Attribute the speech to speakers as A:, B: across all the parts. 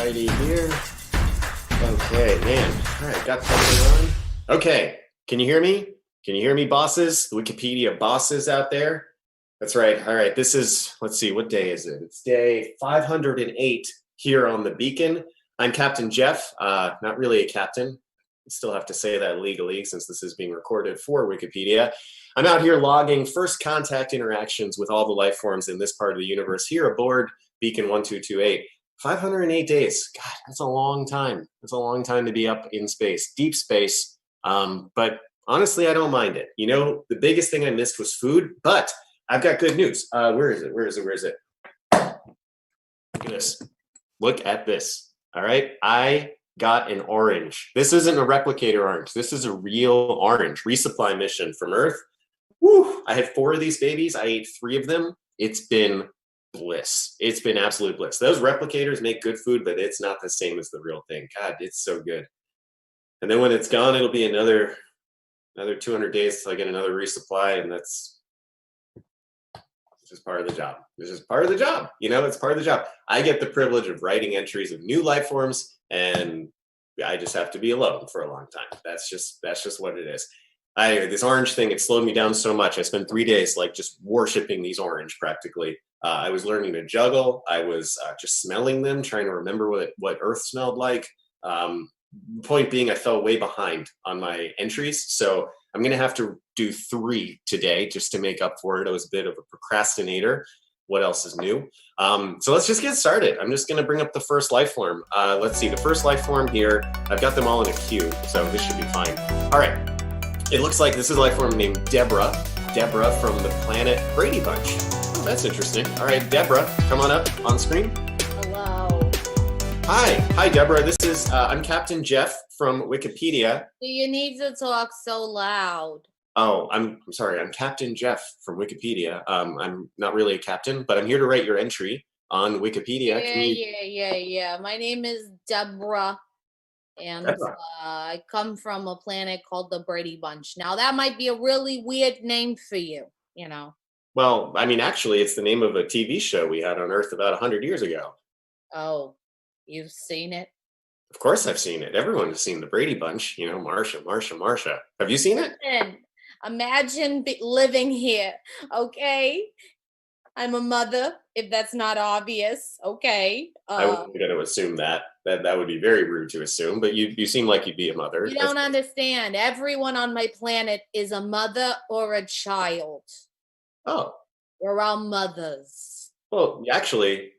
A: righty here. Okay, man. All right, got something on. Okay, can you hear me? Can you hear me, bosses? The Wikipedia bosses out there? That's right. All right, this is, let's see, what day is it? It's day 508 here on the Beacon. I'm Captain Jeff, not really a captain. I still have to say that legally since this is being recorded for Wikipedia. I'm out here logging first contact interactions with all the life forms in this part of the universe here aboard Beacon 1228. 508 days. God, that's a long time. That's a long time to be up in space, deep space. But honestly, I don't mind it. You know, the biggest thing I missed was food, but I've got good news. Where is it? Where is it? Where is it? Look at this. Look at this. All right. I got an orange. This isn't a replicator orange. This is a real orange resupply mission from Earth. Woo! I had 4 of these babies. I ate 3 of them. It's been bliss. It's been absolute bliss. Those replicators make good food, but it's not the same as the real thing. God, it's so good. And then when it's gone, it'll be another 200 days till I get another resupply, and that's just part of the job. This is part of the job. You know, it's part of the job. I get the privilege of writing entries of new life forms, and I just have to be alone for a long time. That's just what it is. This orange thing, it slowed me down so much. I spent 3 days like just worshiping these orange practically. I was learning to juggle. I was just smelling them, trying to remember what Earth smelled like. Point being, I fell way behind on my entries. So I'm going to have to do 3 today just to make up for it. I was a bit of a procrastinator. What else is new? So let's just get started. I'm just going to bring up the first life form. Let's see, the first life form here. I've got them all in a queue, so this should be fine. All right. It looks like this is a life form named Deborah. Deborah from the planet Brady Bunch. Oh, that's interesting. All right, Deborah, come on up on screen.
B: Hello.
A: Hi, Deborah. This is I'm Captain Jeff from Wikipedia.
B: Do you need to talk so loud?
A: Oh, I'm sorry. I'm Captain Jeff from Wikipedia. I'm not really a captain, but I'm here to write your entry on Wikipedia.
B: Yeah. My name is Deborah, and
A: Deborah.
B: I come from a planet called the Brady Bunch. Now, that might be a really weird name for you, you know.
A: Well, I mean, actually, it's the name of a TV show we had on Earth about 100 years ago.
B: Oh, you've seen it?
A: Of course I've seen it. Everyone has seen the Brady Bunch. You know, Marsha. Have you seen it?
B: Listen, imagine living here, okay? I'm a mother, if that's not obvious, okay?
A: I wasn't going to assume that. That would be very rude to assume, but you seem like you'd be a mother.
B: You don't understand. Everyone on my planet is a mother or a child.
A: Oh.
B: We're all mothers.
A: Well, actually,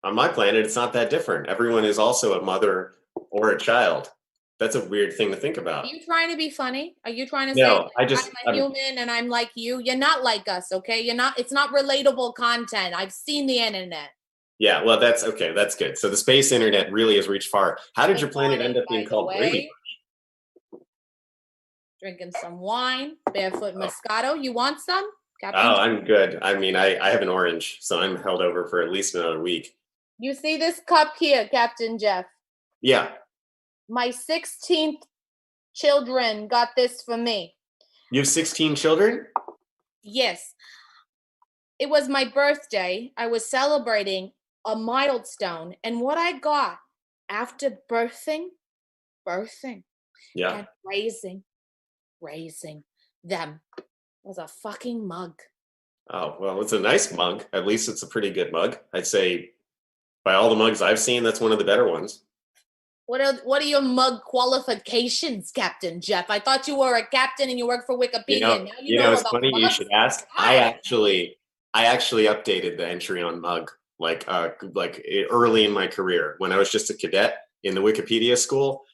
A: on my planet, it's not that different. Everyone is also a mother or a child. That's a weird thing to think about.
B: Are you trying to be funny? Are you trying to
A: No,
B: say I'm a human and I'm like you? You're not like us, okay? It's not relatable content. I've seen the internet.
A: Yeah, well, that's okay. That's good. So the space internet really has reached far. How did your planet end up being called Brady Bunch?
B: Drinking some wine, barefoot Moscato. You want some?
A: Captain? Oh, I'm good. I mean, I have an orange, so I'm held over for at least another week.
B: You see this cup here, Captain Jeff?
A: Yeah.
B: My 16th children got this for me.
A: You have 16 children?
B: Yes. It was my birthday. I was celebrating a milestone. And what I got after birthing,
A: yeah,
B: and raising them was a fucking mug.
A: Oh, well, it's a nice mug. At least it's a pretty good mug. I'd say by all the mugs I've seen, that's one of the better ones.
B: What are your mug qualifications, Captain Jeff? I thought you were a captain and you work for Wikipedia.
A: You know, it's funny you should ask. I actually updated the entry on mug like early in my career when I was just a cadet in the Wikipedia school.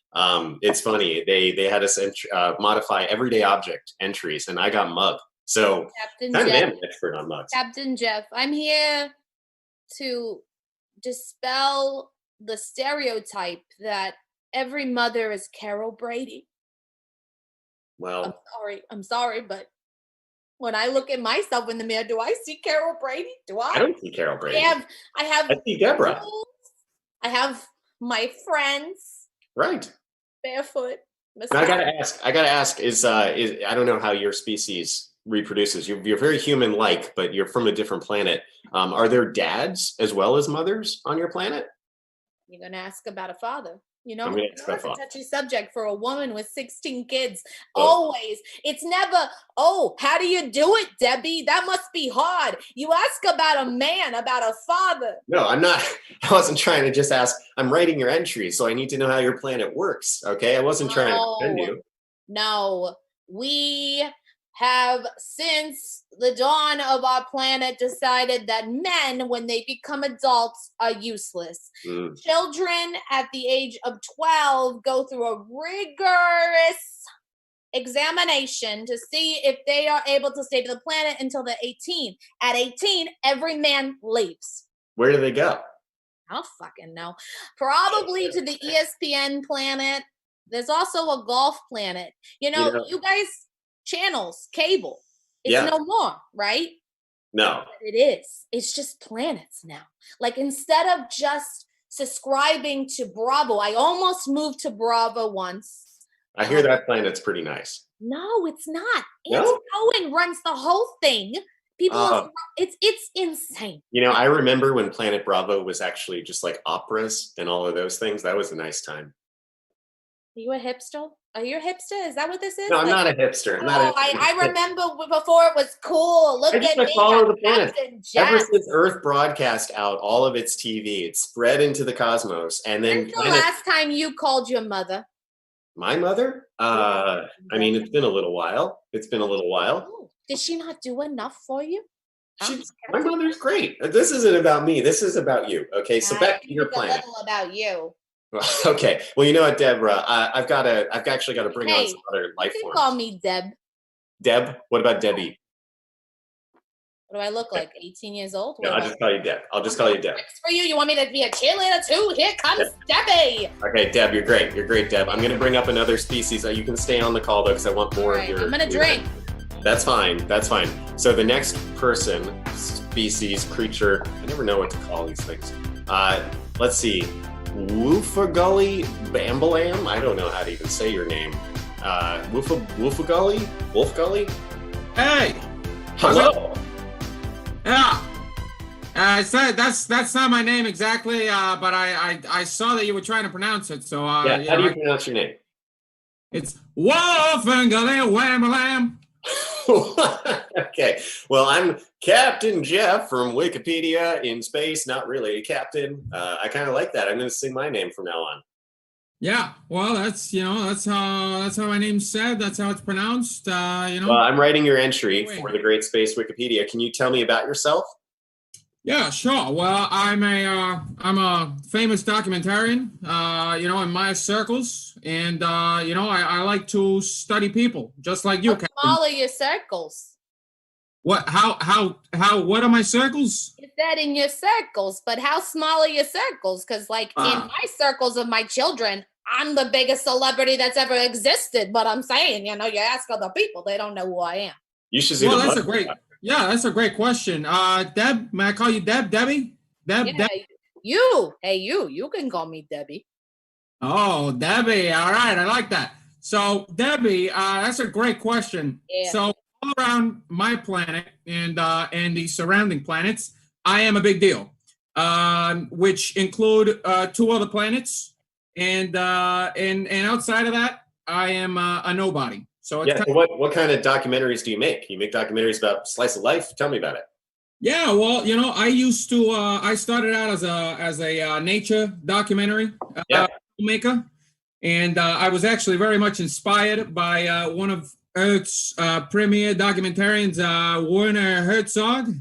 A: It's funny they had us modify everyday object entries, and I got mug. So
B: Captain
A: kind
B: Jeff,
A: of am an expert on mugs.
B: Captain Jeff, I'm here to dispel the stereotype that every mother is Carol Brady.
A: Well,
B: I'm sorry, but when I look at myself in the mirror, do I see Carol Brady? Do I?
A: I don't see Carol Brady.
B: I
A: see Deborah.
B: I have my friends.
A: Right.
B: Barefoot.
A: I gotta ask. Is I don't know how your species reproduces. You're very human-like, but you're from a different planet. Are there dads as well as mothers on your planet?
B: You're gonna ask about a father. You know,
A: I'm going to ask about
B: it's a
A: father.
B: touchy subject for a woman with 16 kids.
A: Well,
B: Always. It's never, oh, how do you do it, Debbie? That must be hard. You ask about a man, about a father.
A: no, I'm not. I wasn't trying to just ask. I'm writing your entry, so I need to know how your planet works. Okay, I wasn't trying to offend you.
B: No, we have since the dawn of our planet decided that men, when they become adults, are useless.
A: Mm.
B: Children at the age of 12 go through a rigorous examination to see if they are able to stay to the planet until they're 18. At 18, every man leaves.
A: Where do they go?
B: I don't fucking know. Probably to the ESPN planet. There's also a golf planet. You know, you guys, channels, cable, it's no more, right?
A: No.
B: But it is. It's just planets now. Like instead of just subscribing to Bravo, I almost moved to Bravo once.
A: I hear that planet's pretty nice.
B: No, it's not.
A: No?
B: Andy Cohen runs the whole thing. People, it's insane.
A: You know, I remember when Planet Bravo was actually just like operas and all of those things. That was a nice time.
B: Are you a hipster? Are you a hipster? Is that what this is?
A: No, I'm not a hipster.
B: I remember before it was cool. Look at me.
A: Follow the planet. Ever
B: Jack.
A: since Earth broadcast out all of its TV, it spread into the cosmos. And then
B: when's the last time you called your mother?
A: My mother? I mean, it's been a little while.
B: Oh, did she not do enough for you?
A: My mother's great. This isn't about me. This is about you. Okay, so back to your planet.
B: A little about you.
A: Okay. Well, you know what, Deborah? I've actually got to bring on some other life forms.
B: Call me Deb.
A: Deb? What about Debbie?
B: What do I look like? 18 years old?
A: No, I'll just call you Deb.
B: Next for you. You want me to be a cheerleader too? Here comes Debbie.
A: Okay, Deb, you're great. You're great, Deb. I'm going to bring up another species. You can stay on the call though, because I want more of your.
B: I'm going to drink.
A: That's fine. So the next person, species, creature, I never know what to call these things. Let's see. Gully Bambalam? I don't know how to even say your name. Gully? Wolf Gully?
C: Hey!
A: Hello!
C: Yeah. That's not my name exactly, but I saw that you were trying to pronounce it, so
A: how do you pronounce your name?
C: It's Wolf and Gully Wham-a-lam.
A: Okay, well, I'm Captain Jeff from Wikipedia in space. Not really a captain. I kind of like that. I'm going to sing my name from now on.
C: Yeah, well, that's how my name's said. That's how it's pronounced.
A: Well, I'm writing your entry for the Great Space Wikipedia. Can you tell me about yourself?
C: Yeah, sure. Well, I'm a famous documentarian, in my circles, and I like to study people, just like you.
B: How small are your circles?
C: What? How? What are my circles?
B: You said in your circles, but how small are your circles? Because, in my circles of my children, I'm the biggest celebrity that's ever existed. But I'm saying, you ask other people, they don't know who I am.
A: You should see.
C: Well, that's a great question. Deb, may I call you Deb? Debbie? Deb?
B: Yeah,
C: Deb?
B: you can call me Debbie.
C: Oh, Debbie. All right, I like that. So, Debbie, that's a great question.
B: Yeah.
C: So, all around my planet and the surrounding planets, I am a big deal, which include 2 other planets, and outside of that, I am a nobody. So it's
A: what kind of documentaries do you make? You make documentaries about slice of life? Tell me about it.
C: Yeah, well, I used to. I started out as a nature documentary filmmaker, and I was actually very much inspired by one of Earth's premier documentarians, Werner Herzog.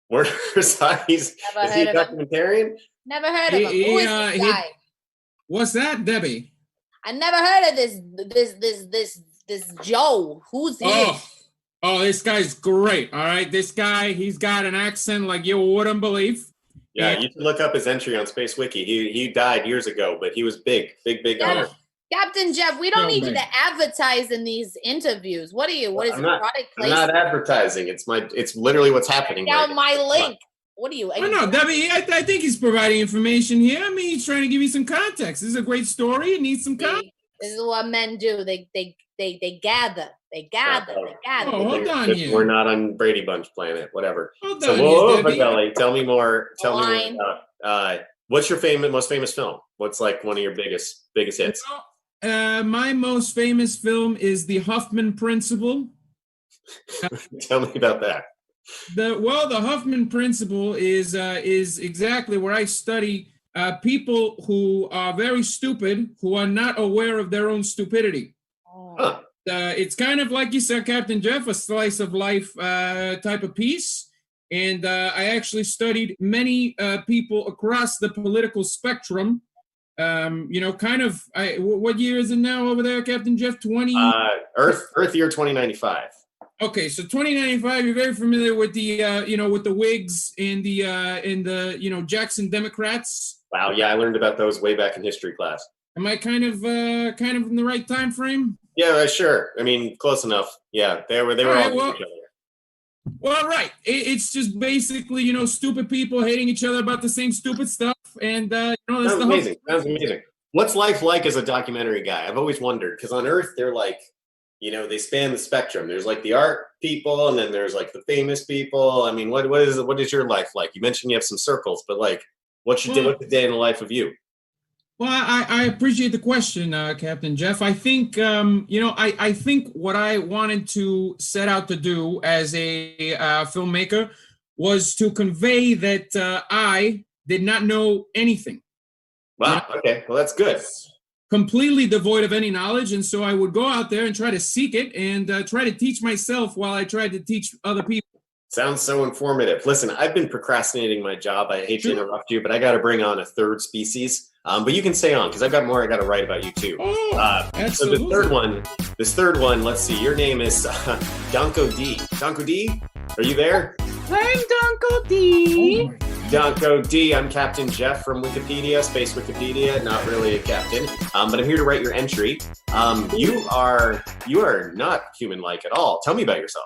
A: Werner Herzog? Is he a documentarian?
B: Never heard of him. Who is this guy?
C: What's that, Debbie?
B: I never heard of this Joe. Who's he?
C: Oh, this guy's great. All right, this guy, he's got an accent like you wouldn't believe.
A: Yeah, you can look up his entry on Space Wiki. He died years ago, but he was big honor.
B: Captain Jeff, we don't need you to advertise in these interviews. What are you? What is it? Product placement?
A: I'm not advertising. It's literally what's happening.
B: Down my link. What are you?
C: I know, Debbie. I think he's providing information here. I mean, he's trying to give you some context. This is a great story. It needs some context.
B: This is what men do. They gather. They gather.
C: Oh, hold on here.
A: We're not on Brady Bunch planet. Whatever.
C: Hold
A: so,
C: on here,
A: Gully, tell me more. Tell me more about What's your most famous film? What's like one of your biggest hits?
C: My most famous film is the Huffman Principle.
A: Tell me about that.
C: The Huffman Principle is exactly where I study people who are very stupid, who are not aware of their own stupidity.
A: Huh.
C: It's kind of like you said, Captain Jeff, a slice of life type of piece. And I actually studied many people across the political spectrum. What year is it now over there, Captain Jeff? 20?
A: Earth year 2095.
C: Okay, so 2095. You're very familiar with the with the Whigs and the Jackson Democrats.
A: Wow, yeah, I learned about those way back in history class.
C: Am I kind of in the right time frame?
A: Yeah, sure. I mean, close enough. Yeah, they were all each other.
C: Well, right. It's just basically, stupid people hating each other about the same stupid stuff. And, that's
A: Sounds amazing. Sounds amazing. What's life like as a documentary guy? I've always wondered, because on Earth, they're like, they span the spectrum. There's like the art people, and then there's like the famous people. I mean, what is your life like? You mentioned you have some circles, but like, what's the day in the life of you?
C: Well, I appreciate the question, Captain Jeff. I think, I think what I wanted to set out to do as a filmmaker was to convey that I did not know anything.
A: Wow. Okay. Well, that's good.
C: Completely devoid of any knowledge. And so I would go out there and try to seek it and try to teach myself while I tried to teach other people.
A: Sounds so informative. Listen, I've been procrastinating my job. I hate to interrupt you, but I got to bring on a third species. But you can stay on because I've got more I got to write about you too. So this third one, let's see. Your name is Donko-D. Donko-D, are you there?
D: I'm Donko-D.
A: Donko-D, I'm Captain Jeff from Wikipedia, Space Wikipedia, not really a captain, but I'm here to write your entry. You are not human-like at all. Tell me about yourself.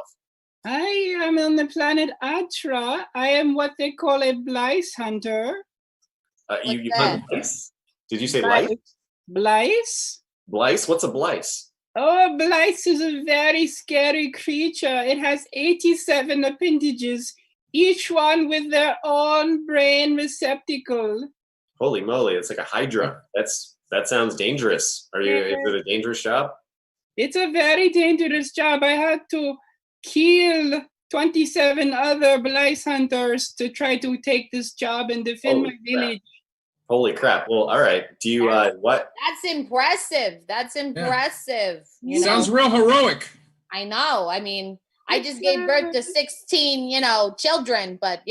D: I am on the planet Atra. I am what they call a Blyce hunter.
A: You hunt lice? Did you say lice?
D: Blyce?
A: Blyce? What's a Blyce?
D: Oh, Blyce is a very scary creature. It has 87 appendages, each one with their own brain receptacle.
A: Holy moly, it's like a Hydra. That sounds dangerous. Is it a dangerous job?
D: It's a very dangerous job. I had to kill 27 other Blyce hunters to try to take this job and defend my village.
A: Holy crap. Well, all right. Do you, what?
B: That's impressive. That's impressive.
C: Yeah. Sounds real heroic.
B: I know. I mean, I just gave birth to 16, children, but,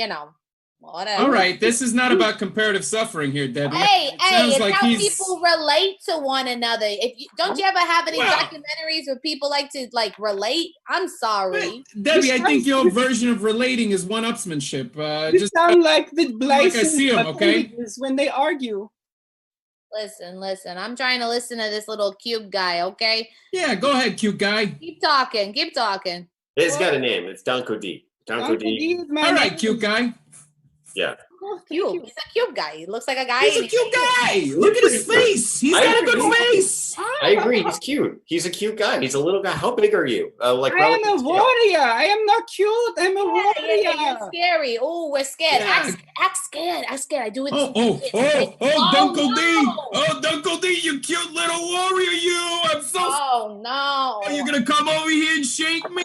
B: whatever.
C: All right. This is not about comparative suffering here, Debbie.
B: It's like how people relate to one another. Don't you ever have any documentaries where people like to relate? I'm sorry.
C: Debbie, I think your version of relating is one-upsmanship.
D: You sound like the Blyce
C: I see them, okay?
D: When they argue.
B: Listen. I'm trying to listen to this little cute guy, okay?
C: Yeah, go ahead, cute guy.
B: Keep talking.
A: It's got a name. It's Donko-D. Donko-D.
C: All right, cute guy.
A: Yeah.
B: Oh, cute. He's a cute guy. He looks like a guy.
C: He's a cute guy. Look at his face. He's got a good face.
A: I agree. He's cute. He's a cute guy. He's a little guy. How big are you?
D: I am a warrior. I am not cute. I'm a warrior.
B: You're scary. Oh, we're scared.
C: Yeah.
B: Act scared. I'm scared. I do it.
C: Donko-D. Oh, Donko-D, you cute little warrior, you. I'm so.
B: Oh, no.
C: Are you going to come over here and shake me?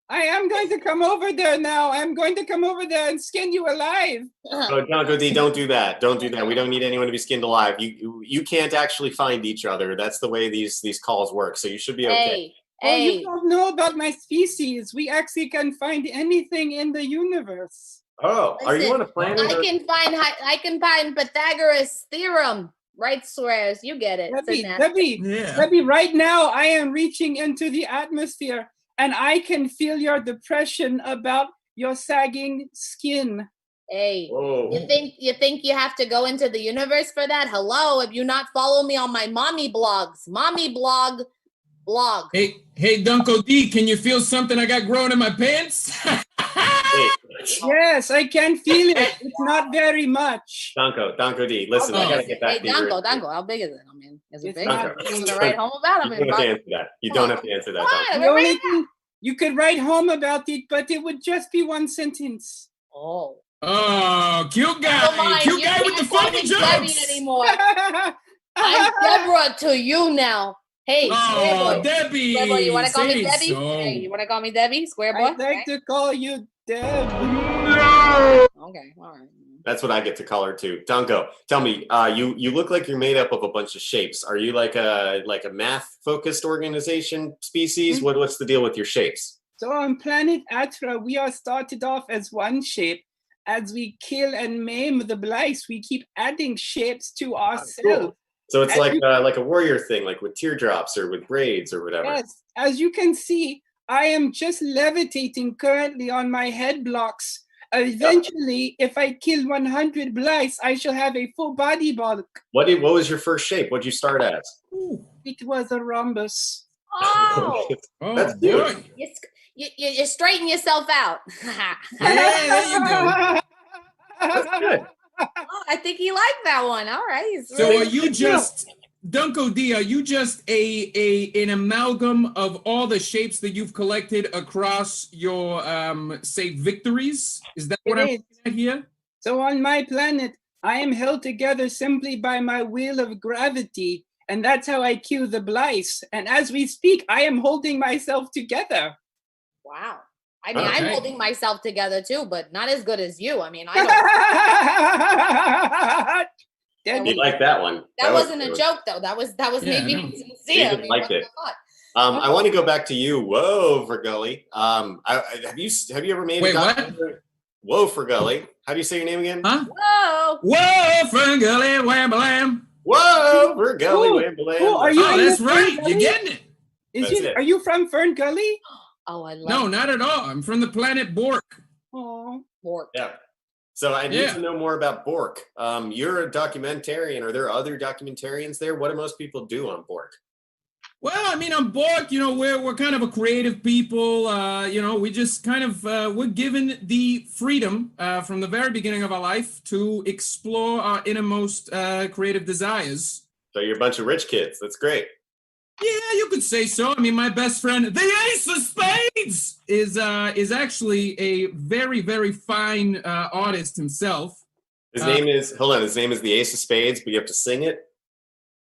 D: I am going to come over there now. I'm going to come over there and skin you alive.
A: Oh, Donko-D, don't do that. Don't do that. We don't need anyone to be skinned alive. You can't actually find each other. That's the way these calls work. So you should be okay.
D: Hey. You don't know about my species. We actually can find anything in the universe.
A: Oh, listen, are you on a planet?
B: I can find Pythagoras' theorem. Right squares. You get it.
D: Debbie, right now I am reaching into the atmosphere. And I can feel your depression about your sagging skin.
B: Hey, you think you have to go into the universe for that? Hello, if you not follow me on my mommy blogs, blog.
C: Hey, Donko-D, can you feel something I got growing in my pants?
D: Yes, I can feel it. It's not very much.
A: Donko-D, listen, I gotta get back to you.
B: Donko, how big is it? I mean, is it big? I'm gonna write home about it.
A: You don't have to answer that.
D: You could write home about it, but it would just be one sentence.
B: Oh,
C: cute guy. Cute guy with the funny
B: me Debbie anymore. I'm Deborah to you now. Hey, Square
C: Oh,
B: Boy.
C: Debbie.
B: Square Boy, you want to call me
C: say
B: Debbie?
C: so.
B: Hey, you want to call me Debbie? Square Boy?
D: I'd like to call you Deb.
B: Okay, all right.
A: That's what I get to call her too. Donko, tell me, you look like you're made up of a bunch of shapes. Are you like a math focused organization species?
D: Mm-hmm.
A: What's the deal with your shapes?
D: So on planet Atra, we are started off as one shape. As we kill and maim the Blythe, we keep adding shapes to ourselves.
A: Cool. So it's
D: As
A: like a warrior thing, like with teardrops or with braids or whatever.
D: Yes, as you can see, I am just levitating currently on my head blocks. Eventually, if I kill 100 Blythes, I shall have a full body bulk.
A: What was your first shape? What'd you start as?
D: It was a rhombus.
B: Oh,
C: Oh,
A: That's
C: boy.
B: you straighten yourself out.
C: Yeah, there you go.
A: That's good.
B: Oh, I think he liked that one. All right. He's
C: So
B: really
C: are you just, Donko-D, are you just an amalgam of all the shapes that you've collected across your, say, victories? Is that what
D: It
C: I'm
D: is.
C: looking at here?
D: So on my planet, I am held together simply by my will of gravity, and that's how I kill the Blythes. And as we speak, I am holding myself together.
B: Wow. I mean, I'm
C: Okay.
B: holding myself together too, but not as good as you. I mean, I don't.
A: You like that one?
B: That
A: was
B: wasn't a
A: good.
B: joke, though. That was
C: Yeah,
B: me
C: I know.
B: being sincere.
A: David liked
B: what
A: it.
B: the fuck?
A: I want to go back to you. Whoa, for Gully. Have you ever made
C: Wait,
A: a
C: what?
A: documentary? Whoa, for Gully. How do you say your name again?
C: Huh?
B: Whoa.
C: Whoa, Fern Gully, wham blam.
A: Whoa, for Gully.
D: Ooh,
A: Wham, blam.
D: ooh, are you
C: Oh,
D: from
C: that's
D: the
C: right.
D: Fern
C: You're
D: Gully?
C: getting it.
A: That's it.
D: Are you from Fern Gully?
B: Oh, I love
C: No, not at all. I'm from the planet Bork.
D: Oh,
B: pork.
A: Yeah. So I need
C: Yeah.
A: to know more about Bork. You're a documentarian. Are there other documentarians there? What do most people do on Bork?
C: Well, I mean, on Bork, we're kind of a creative people. We just kind of we're given the freedom from the very beginning of our life to explore our innermost creative desires.
A: So you're a bunch of rich kids. That's great.
C: Yeah, you could say so. I mean, my best friend, the Ace of Spades, is actually a very, very fine artist himself.
A: His name is the Ace of Spades, but you have to sing it.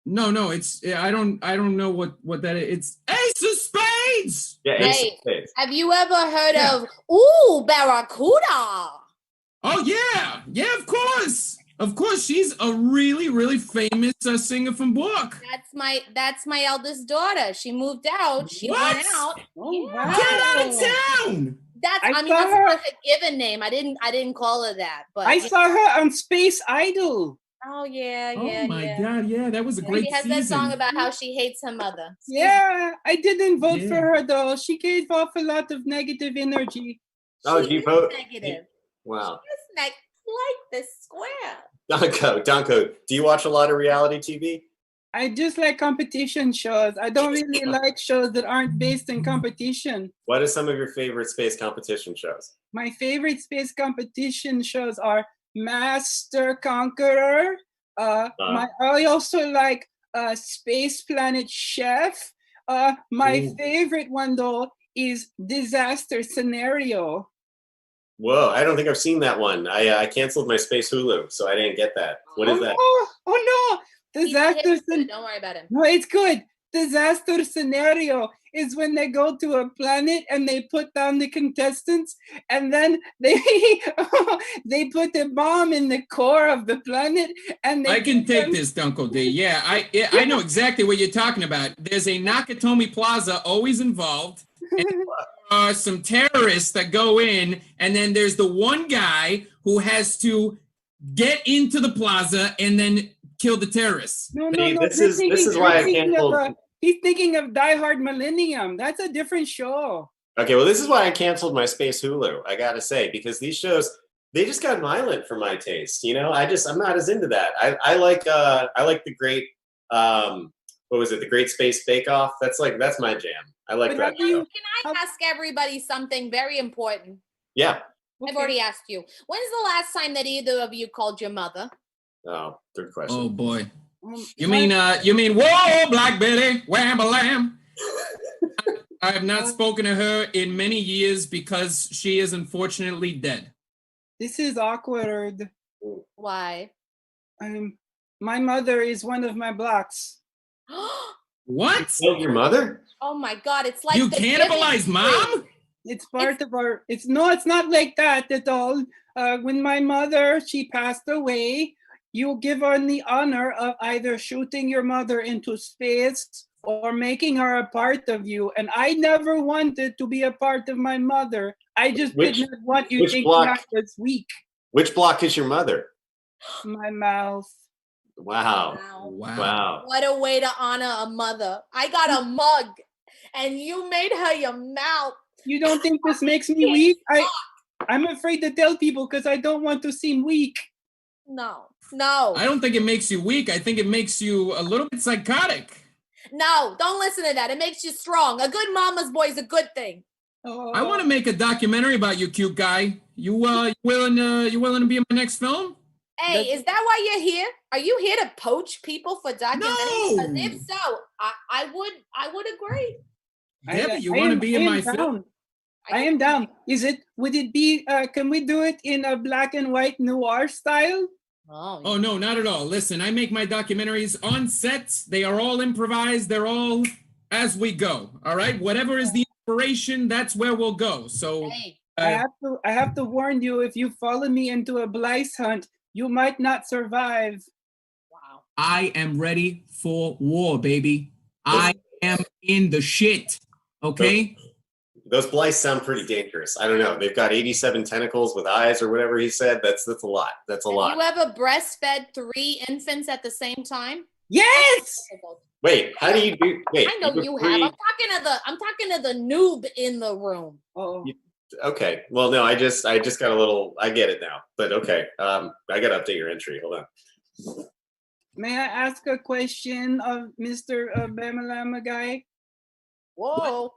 C: No, it's I don't know what that is. It's Ace of Spades.
A: Yeah,
B: Hey.
A: Ace of Spades.
B: Have you ever heard
C: Yeah.
B: of Barracuda?
C: Oh yeah, of course. Of course, she's a really, really famous singer from Bork.
B: That's my eldest daughter. She moved out. She
C: What?
B: went out.
D: oh
B: Yeah.
D: wow.
C: Get out of town!
B: That's
D: I
B: that's
D: saw her-
B: like a given name. I didn't call her that, but
D: I saw her on Space Idol.
B: oh yeah,
C: Oh
B: yeah,
C: my
B: yeah.
C: God, yeah, that was a great
B: She has
C: season.
B: that song about how she hates her mother.
D: Yeah, I didn't vote for
C: Yeah.
D: her though. She gave off a lot of negative energy.
A: Oh,
B: She
A: do you
B: is
A: vote?
B: negative.
A: Wow.
B: It's like the square.
A: Donko, do you watch a lot of reality TV?
D: I just like competition shows. I don't really like shows that aren't based in competition.
A: What are some of your favorite space competition shows?
D: My favorite space competition shows are Master Conqueror. I also like Space Planet Chef. My
A: Ooh.
D: favorite one though is Disaster Scenario.
A: Whoa, I don't think I've seen that one. I canceled my Space Hulu, so I didn't get that. What is that?
D: Oh no! Disaster
B: Don't
D: Scenario.
B: worry about him.
D: No, it's good. Disaster Scenario is when they go to a planet and they put down the contestants, and then they they put a bomb in the core of the planet, and they
C: I can
D: put
C: take
D: them-
C: this, Donko-D. Yeah, I know exactly what you're talking about. There's a Nakatomi Plaza always involved. And there are some terrorists that go in, and then there's the one guy who has to get into the plaza and then kill the terrorists.
D: No,
A: See,
D: no.
A: this is why I canceled.
D: He's thinking of Die Hard Millennium. That's a different show.
A: Okay, well, this is why I canceled my Space Hulu. I gotta say, because these shows, they just got violent for my taste. I'm not as into that. I like the great what was it? The Great Space Bake Off. That's my jam. I like
D: But
A: that
D: have you-
A: show.
B: Can I ask everybody something very important?
A: Yeah.
B: I've
D: Okay.
B: already asked you. When's the last time that either of you called your mother?
A: Oh, good question.
C: Oh boy. You
D: my-
C: mean whoa, Black Betty, wham a lamb. I have not spoken to her in many years because she is unfortunately dead.
D: This is awkward.
B: Why?
D: My mother is one of my blocks.
C: What?
A: Killed your mother?
B: Oh my God! It's like
C: You
B: the
C: cannibalized
B: giving
C: mom?
D: It's part of our. It's not like that at all. When my mother she passed away, you give her the honor of either shooting your mother into space or making her a part of you. And I never wanted to be a part of my mother. I just did not want you thinking I was weak.
A: Which block is your mother?
D: My mouth.
A: Wow.
C: Wow.
B: What a way to honor a mother. I got a mug, and you made her your mouth.
D: You don't think this makes me weak? I'm afraid to tell people because I don't want to seem weak.
B: No.
C: I don't think it makes you weak. I think it makes you a little bit psychotic.
B: No, don't listen to that. It makes you strong. A good mama's boy is a good thing.
D: Oh.
C: I want to make a documentary about you, cute guy. You willing to be in my next film?
B: Hey, is that why you're here? Are you here to poach people for documentaries?
C: No.
B: 'Cause if so, I would agree.
C: Debbie, you want to be in my film?
D: I am down. Would it be, can we do it in a black and white noir style?
C: Oh, no, not at all. Listen, I make my documentaries on sets. They are all improvised. They're all as we go. All right. Whatever is the inspiration, that's where we'll go. So
B: Hey.
D: I have to warn you, if you follow me into a Blythe hunt, you might not survive.
B: Wow.
C: I am ready for war, baby. I am in the shit. Okay.
A: Those Blythes sound pretty dangerous. I don't know. They've got 87 tentacles with eyes or whatever he said. That's a lot. That's a lot.
B: You ever breastfed 3 infants at the same time?
D: Yes.
A: Wait, how do you do? Wait,
B: I know you have. I'm talking to the noob in the room.
D: Oh.
A: Okay. Well, no, I just got a little. I get it now. But okay. I got to update your entry. Hold on.
D: May I ask a question of Mr. Bamalama guy?
B: Whoa.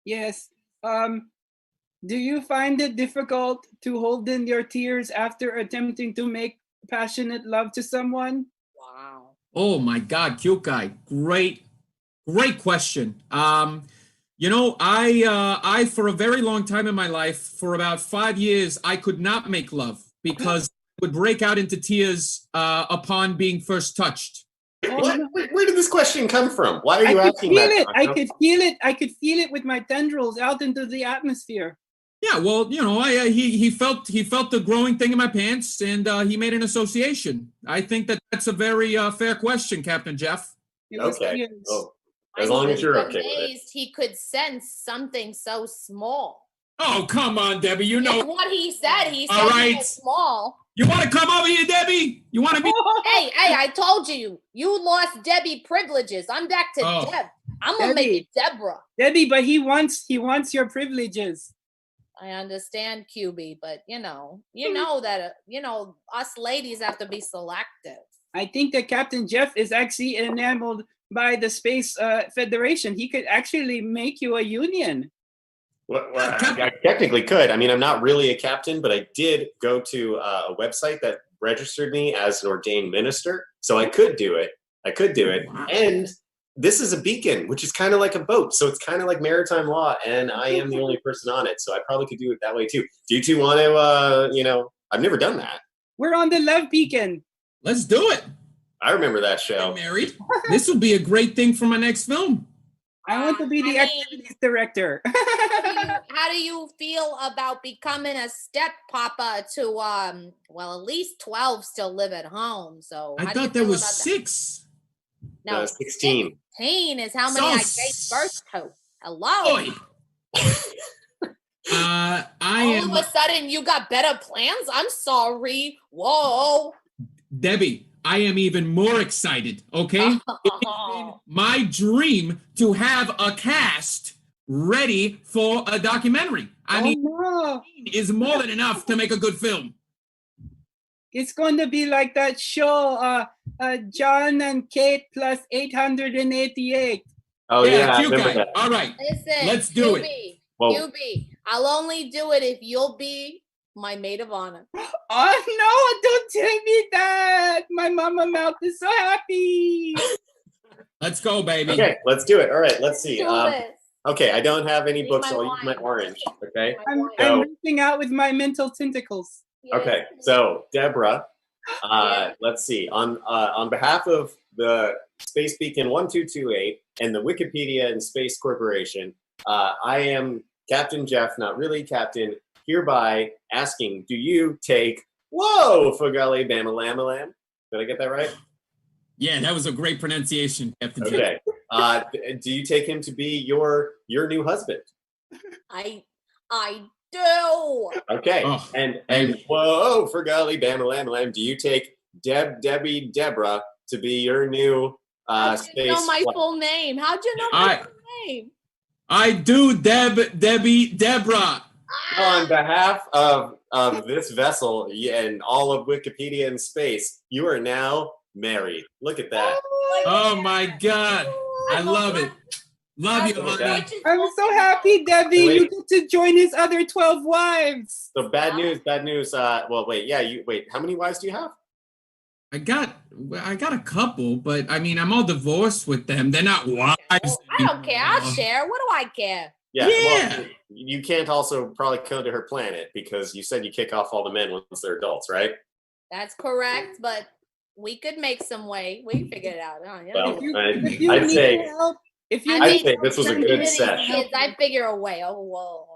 D: Yes. Do you find it difficult to hold in your tears after attempting to make passionate love to someone?
B: Wow.
C: Oh my God, cute guy. Great question. I for a very long time in my life, for about 5 years, I could not make love because I would break out into tears upon being first touched.
A: What? Where did this question come from? Why are you asking that?
D: I could feel it. I could feel it with my tendrils out into the atmosphere.
C: Yeah, well, he felt the growing thing in my pants, and he made an association. I think that's a very fair question, Captain Jeff.
A: Okay. Oh, as long as you're okay with it.
B: He could sense something so small.
C: Oh, come on, Debbie. You know
B: That's what he said. He said
C: All right.
B: so small.
C: You want to come over here, Debbie? You want to be?
B: Hey, I told you lost Debbie privileges. I'm back to Deb. I'm gonna make it Deborah.
D: Debbie, but he wants your privileges.
B: I understand, QB, but you know that us ladies have to be selective.
D: I think that Captain Jeff is actually enamored by the Space Federation. He could actually make you a union.
A: Well, I technically could. I mean, I'm not really a captain, but I did go to a website that registered me as an ordained minister, so I could do it. And this is a beacon, which is kind of like a boat, so it's kind of like maritime law, and I am the only person on it, so I probably could do it that way too. Do you two want to? I've never done that.
D: We're on the Love Beacon.
C: Let's do it.
A: I remember that show.
C: Married. This will be a great thing for my next film.
D: I want to be the activities director.
B: How do you feel about becoming a step papa to at least 12 still live at home? So
C: I thought there was 6.
B: No,
A: 16.
B: 16 is how many I gave birth to. Hello. All of a sudden you got better plans? I'm sorry. Whoa.
C: Debbie, I am even more excited, okay? It's been my dream to have a cast ready for a documentary. I mean, is more than enough to make a good film.
D: It's going to be like that show, John and Kate plus 888.
A: Oh, yeah.
C: Cute guy. That. All right.
B: Listen,
C: let's do it.
B: QB, I'll only do it if you'll be my maid of honor.
D: Oh, no, don't tell me that. My mama mouth is so happy.
C: Let's go, baby.
A: Okay, let's do it. All right, let's see.
B: Do this.
A: Okay, I don't have any books, so I'll use my orange. Okay.
D: I'm reaching out with my mental tentacles.
A: Okay, so Deborah, Let's see. On behalf of the Space Beacon 1228 and the Wikipedia and Space Corporation, I am Captain Jeff, not really Captain, hereby asking, do you take, whoa, for Gully, bam-a-lam-a-lam? Did I get that right?
E: Yeah, that was a great pronunciation, Captain.
A: Okay. Do you take him to be your new husband?
B: I do.
A: Okay.
E: Oh,
A: and whoa, for Gully, bam-a-lam-a-lam, do you take Deborah to be your new
B: How'd
A: space?
B: you know my full name? How'd you know my full name?
E: I do, Deborah.
A: On behalf of this vessel and all of Wikipedia and space, you are now married. Look at that.
E: Oh my God. I love it. Love you, honey.
D: I'm so happy, Debbie. You get to join his other 12 wives.
A: So bad news. Well, wait. Yeah, how many wives do you have?
E: I got a couple, but I mean, I'm all divorced with them. They're not wives.
B: I don't care. I'll share. What do I care?
A: Yeah.
E: Yeah.
A: Well, you can't also probably come to her planet because you said you kick off all the men once they're adults, right?
B: That's correct, but we could make some way. We can figure it out. Huh?
A: Well,
D: If you
A: I'd
D: need
A: say
D: help, if you
A: I'd
D: need
A: say this was a good
B: Kids,
A: set.
B: I figure a way. Oh, whoa.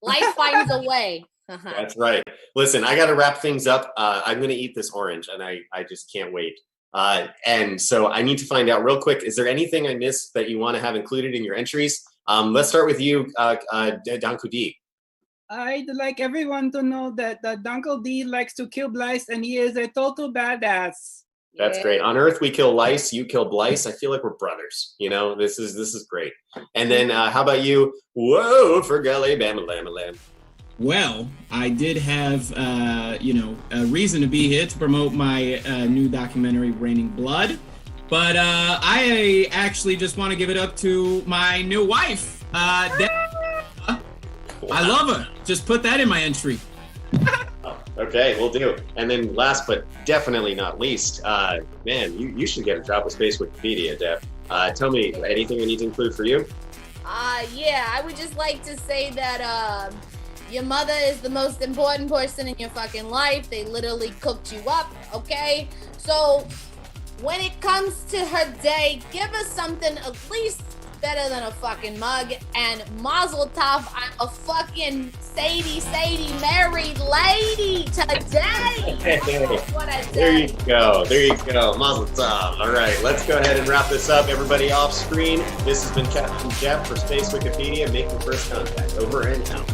B: Life finds a way.
A: That's right. Listen, I got to wrap things up. I'm going to eat this orange, and I just can't wait. And so I need to find out real quick, is there anything I missed that you want to have included in your entries? Let's start with you, Donko-D.
D: I'd like everyone to know that Donko-D likes to kill Blythe, and he is a total badass.
A: That's great. On Earth, we kill lice. You kill Blythe. I feel like we're brothers. You know, this is great. And then how about you? Whoa, for Gully, bam-a-lam-a-lam.
E: Well, I did have, a reason to be here to promote my new documentary, Raining Blood. But I actually just want to give it up to my new wife. Deborah. I love her. Just put that in my entry.
A: Okay, we'll do. And then last but definitely not least, man, you should get a job with Space Wikipedia, Deb. Tell me, anything I need to include for you?
B: Yeah, I would just like to say that your mother is the most important person in your fucking life. They literally cooked you up, okay? So when it comes to her day, give her something at least better than a fucking mug. And mazel tov, I'm a fucking Sadie married lady today. What a day.
A: There you go. Mazel tov. All right, let's go ahead and wrap this up. Everybody off screen. This has been Captain Jeff for Space Wikipedia, making first contact. Over and out.